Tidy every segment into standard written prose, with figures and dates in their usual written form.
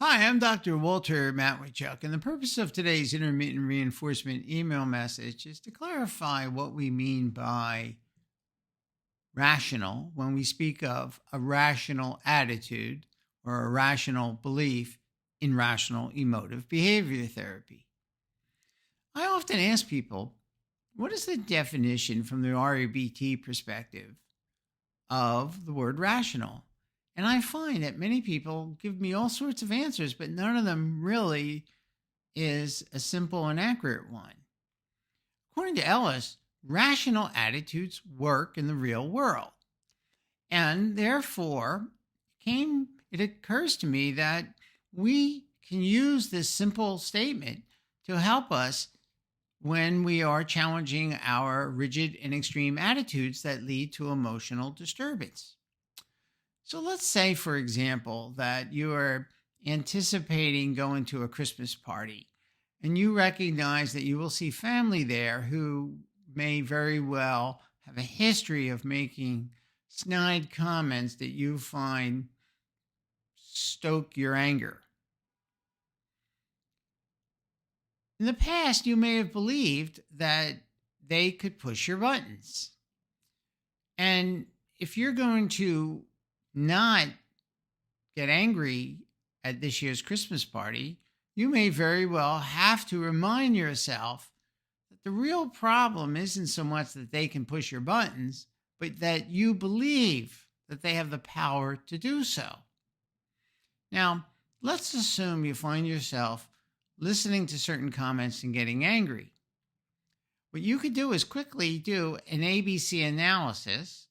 Hi, I'm Dr. Walter Matwichuk, and the purpose of today's intermittent reinforcement email message is to clarify what we mean by rational when we speak of a rational attitude or a rational belief in rational emotive behavior therapy. I often ask people, what is the definition from the REBT perspective of the word rational? And I find that many people give me all sorts of answers, but none of them really is a simple and accurate one. According to Ellis, rational attitudes work in the real world. And therefore, it occurs to me that we can use this simple statement to help us when we are challenging our rigid and extreme attitudes that lead to emotional disturbance. So let's say, for example, that you are anticipating going to a Christmas party and you recognize that you will see family there who may very well have a history of making snide comments that you find stoke your anger. In the past, you may have believed that they could push your buttons. And if you're going to not get angry at this year's Christmas party, you may very well have to remind yourself that the real problem isn't so much that they can push your buttons, but that you believe that they have the power to do so. Now, let's assume you find yourself listening to certain comments and getting angry. What you could do is quickly do an ABC analysis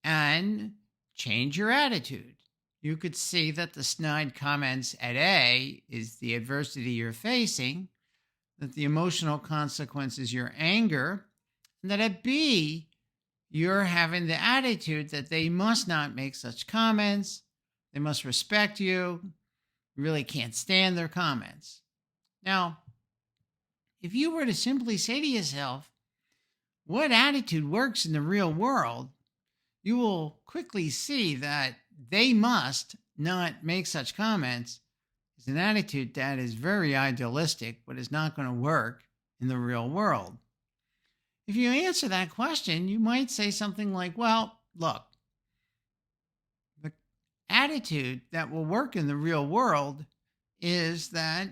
and change your attitude. You could see that the snide comments at A is the adversity you're facing, that the emotional consequence is your anger, and that at B, you're having the attitude that they must not make such comments, they must respect you, you really can't stand their comments. Now, if you were to simply say to yourself, what attitude works in the real world, you will quickly see that they must not make such comments is an attitude that is very idealistic, but is not going to work in the real world. If you answer that question, you might say something like, well, look, the attitude that will work in the real world is that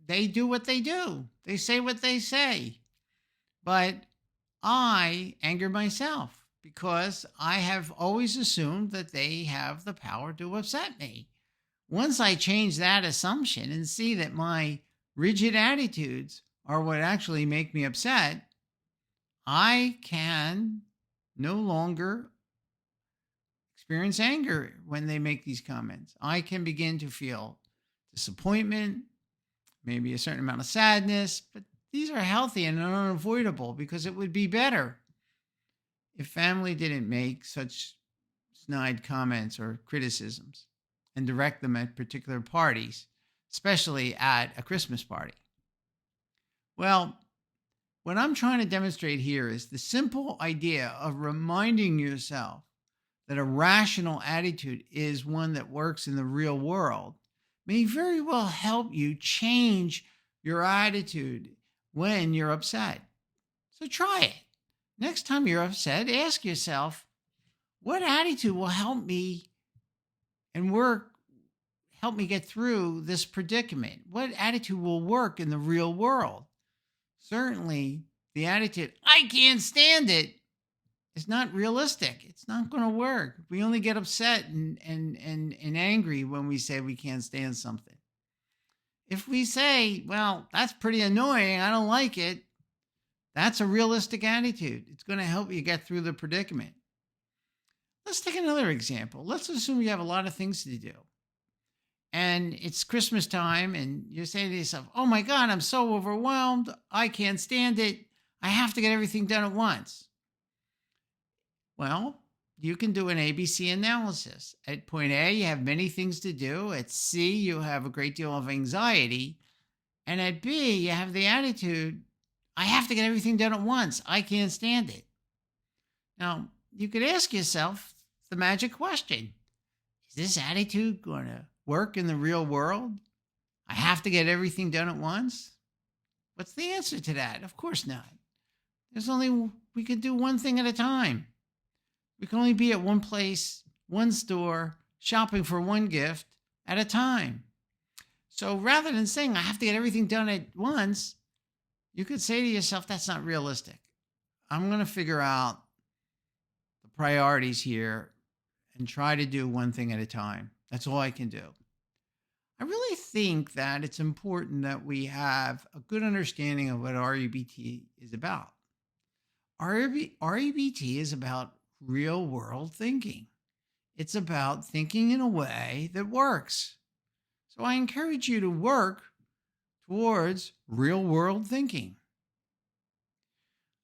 they do what they do. They say what they say. But I anger myself because I have always assumed that they have the power to upset me. Once I change that assumption and see that my rigid attitudes are what actually make me upset, I can no longer experience anger when they make these comments. I can begin to feel disappointment, maybe a certain amount of sadness, but these are healthy and unavoidable because it would be better if family didn't make such snide comments or criticisms and direct them at particular parties, especially at a Christmas party. Well, what I'm trying to demonstrate here is the simple idea of reminding yourself that a rational attitude is one that works in the real world may very well help you change your attitude when you're upset. So try it. Next time you're upset, ask yourself, what attitude will help me help me get through this predicament? What attitude will work in the real world? Certainly, the attitude, I can't stand it, is not realistic. It's not going to work. We only get upset and angry when we say we can't stand something. If we say, well, that's pretty annoying, I don't like it, that's a realistic attitude. It's going to help you get through the predicament. Let's take another example. Let's assume you have a lot of things to do. And it's Christmas time, and you're saying to yourself, oh my God, I'm so overwhelmed. I can't stand it. I have to get everything done at once. Well, you can do an ABC analysis. At point A, you have many things to do. At C, you have a great deal of anxiety. And at B, you have the attitude, I have to get everything done at once. I can't stand it. Now, you could ask yourself the magic question. Is this attitude going to work in the real world? I have to get everything done at once? What's the answer to that? Of course not. We can do one thing at a time. We can only be at one place, one store, shopping for one gift at a time. So rather than saying, I have to get everything done at once, you could say to yourself, that's not realistic. I'm going to figure out the priorities here and try to do one thing at a time. That's all I can do. I really think that it's important that we have a good understanding of what REBT is about. REBT is about real world thinking. It's about thinking in a way that works. So I encourage you to work towards real world thinking.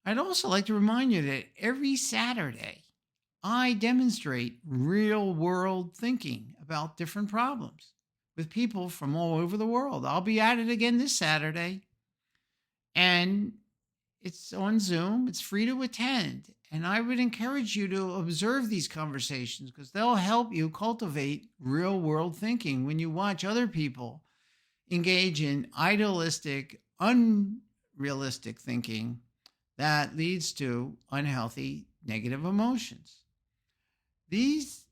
I'd also like to remind you that every Saturday, I demonstrate real world thinking about different problems with people from all over the world. I'll be at it again this Saturday, and it's on Zoom. It's free to attend. And I would encourage you to observe these conversations because they'll help you cultivate real world thinking when you watch other people engage in idealistic, unrealistic thinking that leads to unhealthy, negative emotions. These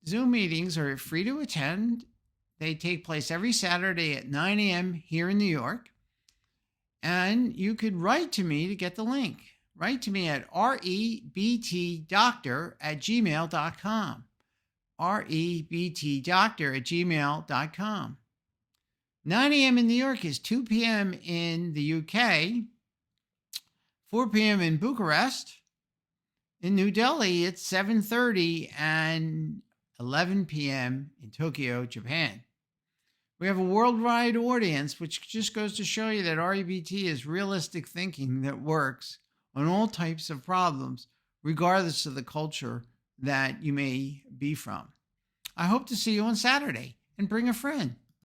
Zoom meetings are free to attend. They take place every Saturday at 9 a.m. here in New York. And you could write to me to get the link. Write to me at rebtdoctor@gmail.com. rebtdoctor@gmail.com. 9 a.m. in New York is 2 p.m. in the UK, 4 p.m. in Bucharest. In New Delhi, it's 7:30 and 11 p.m. in Tokyo, Japan. We have a worldwide audience, which just goes to show you that REBT is realistic thinking that works on all types of problems, regardless of the culture that you may be from. I hope to see you on Saturday, and bring a friend.